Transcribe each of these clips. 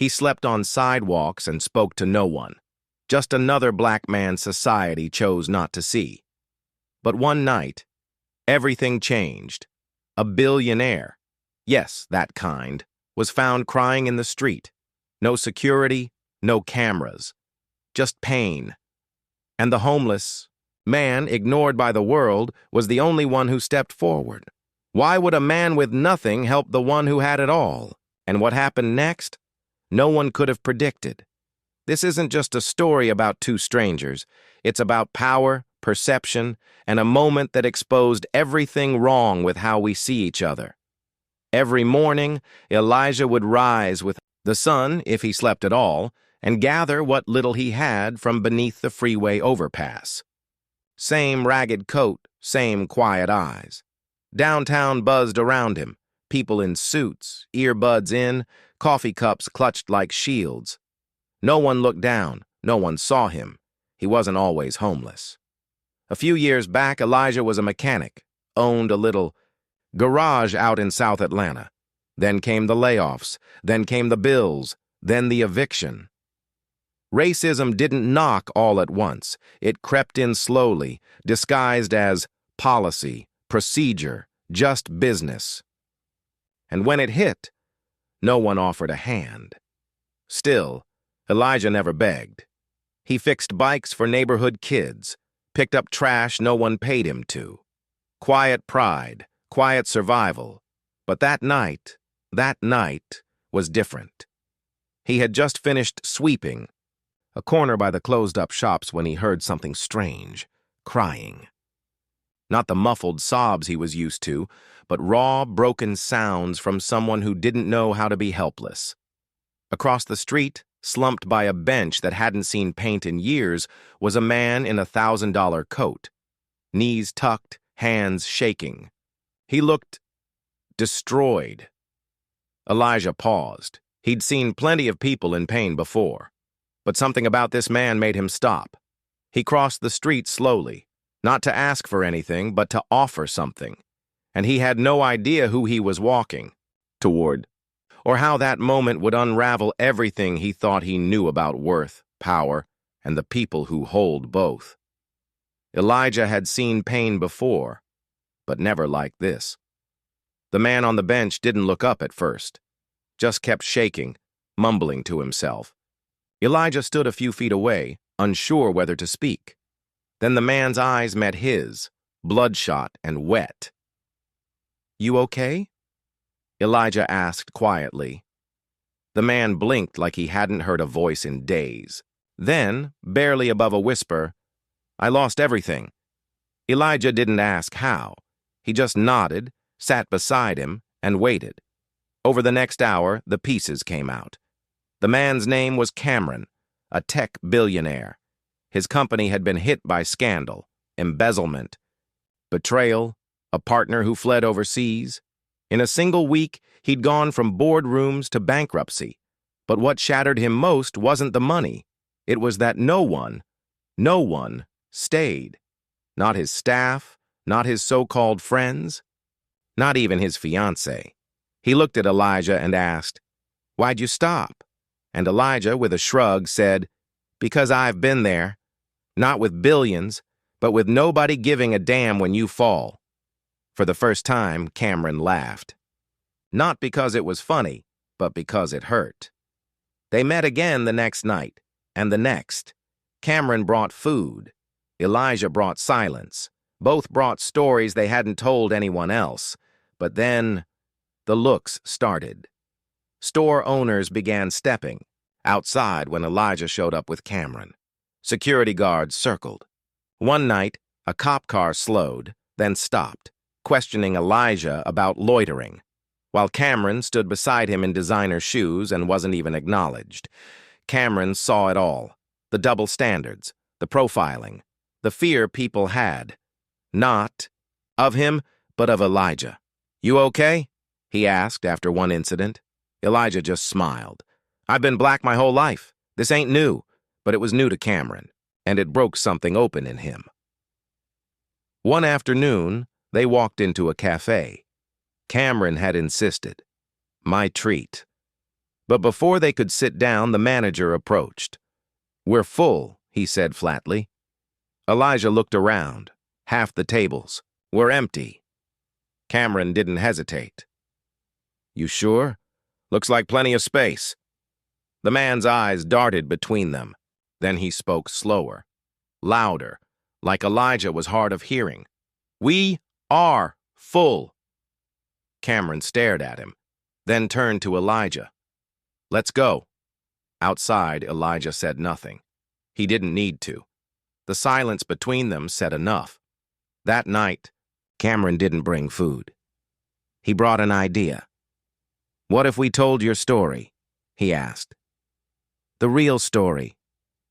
He slept on sidewalks and spoke to no one. Just another black man society chose not to see. But one night, everything changed. A billionaire, yes, that kind, was found crying in the street. No security, no cameras, just pain. And the homeless man, ignored by the world, was the only one who stepped forward. Why would a man with nothing help the one who had it all? And what happened next? No one could have predicted. This isn't just a story about two strangers. It's about power, perception, and a moment that exposed everything wrong with how we see each other. Every morning, Elijah would rise with the sun, if he slept at all, and gather what little he had from beneath the freeway overpass. Same ragged coat, same quiet eyes. Downtown buzzed around him, people in suits, earbuds in, coffee cups clutched like shields. No one looked down, no one saw him. He wasn't always homeless. A few years back, Elijah was a mechanic, owned a little garage out in South Atlanta. Then came the layoffs, then came the bills, then the eviction. Racism didn't knock all at once. It crept in slowly, disguised as policy, procedure, just business. And when it hit, no one offered a hand. Still, Elijah never begged. He fixed bikes for neighborhood kids, picked up trash no one paid him to. Quiet pride, quiet survival. But that night was different. He had just finished sweeping a corner by the closed-up shops when he heard something strange, crying. Not the muffled sobs he was used to, but raw, broken sounds from someone who didn't know how to be helpless. Across the street, slumped by a bench that hadn't seen paint in years, was a man in a $1,000 coat, knees tucked, hands shaking. He looked destroyed. Elijah paused. He'd seen plenty of people in pain before, but something about this man made him stop. He crossed the street slowly, not to ask for anything, but to offer something, and he had no idea who he was walking toward, or how that moment would unravel everything he thought he knew about worth, power, and the people who hold both. Elijah had seen pain before, but never like this. The man on the bench didn't look up at first, just kept shaking, mumbling to himself. Elijah stood a few feet away, unsure whether to speak. Then the man's eyes met his, bloodshot and wet. "You okay?" Elijah asked quietly. The man blinked like he hadn't heard a voice in days. Then, barely above a whisper, "I lost everything." Elijah didn't ask how. He just nodded, sat beside him, and waited. Over the next hour, the pieces came out. The man's name was Cameron, a tech billionaire. His company had been hit by scandal, embezzlement, betrayal, a partner who fled overseas. In a single week, he'd gone from boardrooms to bankruptcy. But what shattered him most wasn't the money. It was that no one stayed. Not his staff, not his so-called friends, not even his fiancée. He looked at Elijah and asked, "Why'd you stop?" And Elijah, with a shrug, said, "Because I've been there. Not with billions, but with nobody giving a damn when you fall." For the first time, Cameron laughed. Not because it was funny, but because it hurt. They met again the next night, and the next. Cameron brought food. Elijah brought silence. Both brought stories they hadn't told anyone else. But then, the looks started. Store owners began stepping outside when Elijah showed up with Cameron. Security guards circled. One night, a cop car slowed, then stopped, questioning Elijah about loitering, while Cameron stood beside him in designer shoes and wasn't even acknowledged. Cameron saw it all, the double standards, the profiling, the fear people had. Not of him, but of Elijah. "You okay?" he asked after one incident. Elijah just smiled. "I've been black my whole life. This ain't new," but it was new to Cameron, and it broke something open in him. One afternoon, they walked into a cafe. Cameron had insisted. "My treat." But before they could sit down, the manager approached. "We're full," he said flatly. Elijah looked around. Half the tables were empty. Cameron didn't hesitate. "You sure? Looks like plenty of space." The man's eyes darted between them. Then he spoke slower, louder, like Elijah was hard of hearing. "We are full." Cameron stared at him, then turned to Elijah. "Let's go." Outside, Elijah said nothing. He didn't need to. The silence between them said enough. That night, Cameron didn't bring food. He brought an idea. "What if we told your story?" he asked. "The real story.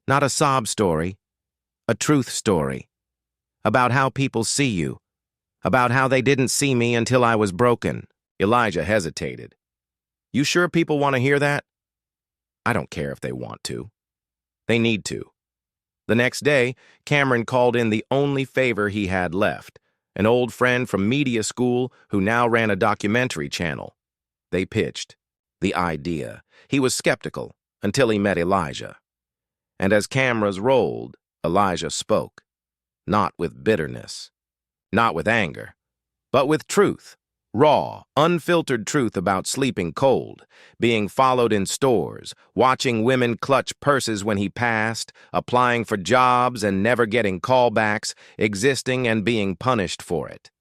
Not a sob story. A truth story. About how people see you. About how they didn't see me until I was broken." Elijah hesitated. "You sure people want to hear that?" "I don't care if they want to. They need to." The next day, Cameron called in the only favor he had left, an old friend from media school who now ran a documentary channel. They pitched the idea. He was skeptical until he met Elijah. And as cameras rolled, Elijah spoke, not with bitterness, not with anger, but with truth. Raw, unfiltered truth about sleeping cold, being followed in stores, watching women clutch purses when he passed, applying for jobs and never getting callbacks, existing and being punished for it.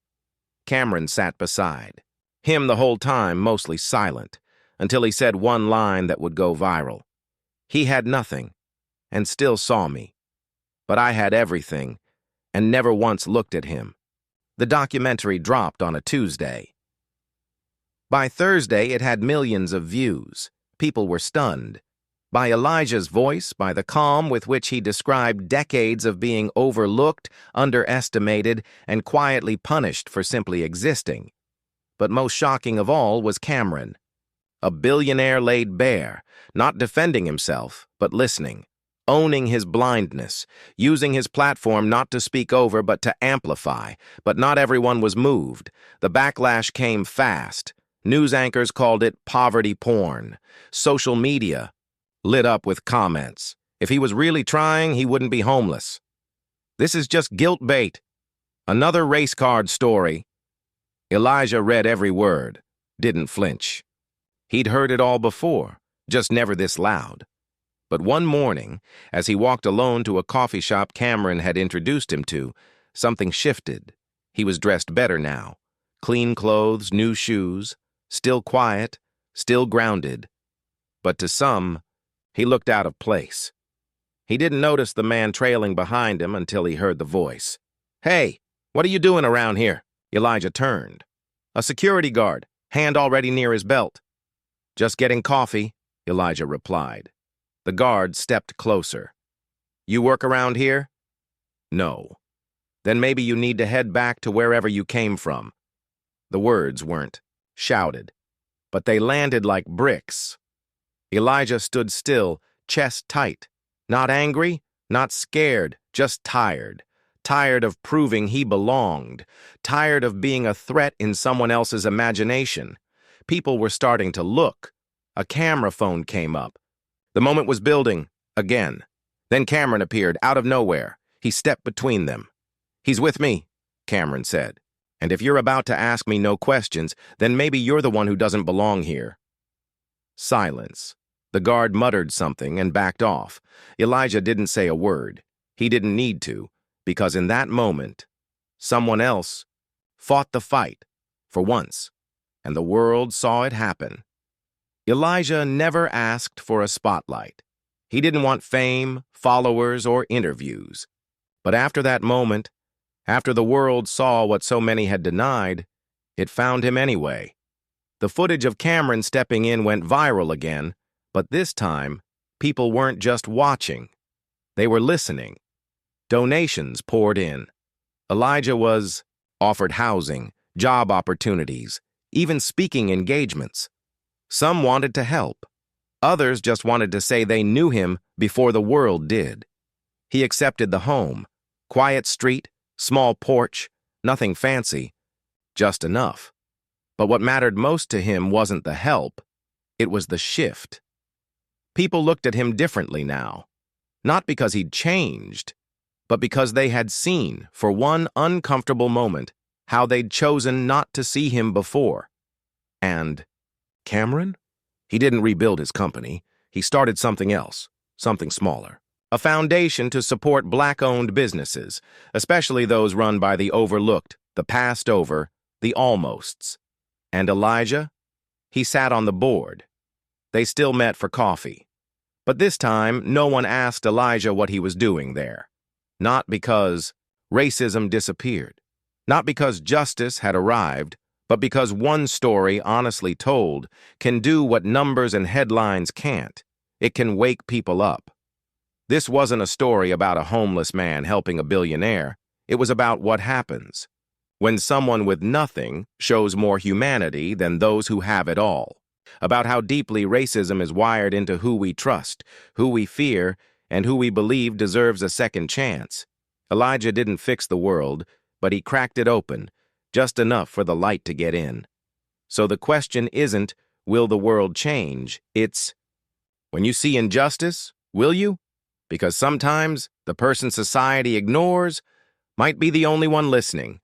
Cameron sat beside, him the whole time mostly silent, until he said one line that would go viral. "He had nothing, and still saw me. But I had everything, and never once looked at him." The documentary dropped on a Tuesday. By Thursday, it had millions of views. People were stunned. By Elijah's voice, by the calm with which he described decades of being overlooked, underestimated, and quietly punished for simply existing. But most shocking of all was Cameron. A billionaire laid bare, not defending himself, but listening, owning his blindness, using his platform not to speak over but to amplify. But not everyone was moved. The backlash came fast. News anchors called it poverty porn. Social media lit up with comments. If he was really trying, he wouldn't be homeless. "This is just guilt bait. Another race card story." Elijah read every word, didn't flinch. He'd heard it all before, just never this loud. But one morning, as he walked alone to a coffee shop Cameron had introduced him to, something shifted. He was dressed better now. Clean clothes, new shoes, still quiet, still grounded. But to some, he looked out of place. He didn't notice the man trailing behind him until he heard the voice. "Hey, what are you doing around here?" Elijah turned. A security guard, hand already near his belt. "Just getting coffee," Elijah replied. The guard stepped closer. "You work around here?" "No." "Then maybe you need to head back to wherever you came from." The words weren't shouted, but they landed like bricks. Elijah stood still, chest tight. Not angry, not scared, just tired. Tired of proving he belonged. Tired of being a threat in someone else's imagination. People were starting to look. A camera phone came up. The moment was building, again. Then Cameron appeared, out of nowhere. He stepped between them. "He's with me," Cameron said. "And if you're about to ask me no questions, then maybe you're the one who doesn't belong here." Silence. The guard muttered something and backed off. Elijah didn't say a word. He didn't need to, because in that moment, someone else fought the fight, for once, and the world saw it happen. Elijah never asked for a spotlight. He didn't want fame, followers, or interviews. But after that moment, after the world saw what so many had denied, it found him anyway. The footage of Cameron stepping in went viral again, but this time, people weren't just watching. They were listening. Donations poured in. Elijah was offered housing, job opportunities, even speaking engagements. Some wanted to help. Others just wanted to say they knew him before the world did. He accepted the home. Quiet street, small porch, nothing fancy, just enough. But what mattered most to him wasn't the help, it was the shift. People looked at him differently now, not because he'd changed, but because they had seen, for one uncomfortable moment, how they'd chosen not to see him before. And Cameron? He didn't rebuild his company. He started something else, something smaller. A foundation to support Black-owned businesses, especially those run by the overlooked, the passed over, the almosts. And Elijah? He sat on the board. They still met for coffee. But this time, no one asked Elijah what he was doing there. Not because racism disappeared. Not because justice had arrived, but because one story, honestly told, can do what numbers and headlines can't. It can wake people up. This wasn't a story about a homeless man helping a billionaire. It was about what happens when someone with nothing shows more humanity than those who have it all. About how deeply racism is wired into who we trust, who we fear, and who we believe deserves a second chance. Elijah didn't fix the world, but he cracked it open, just enough for the light to get in. So the question isn't, will the world change? It's, when you see injustice, will you? Because sometimes the person society ignores might be the only one listening.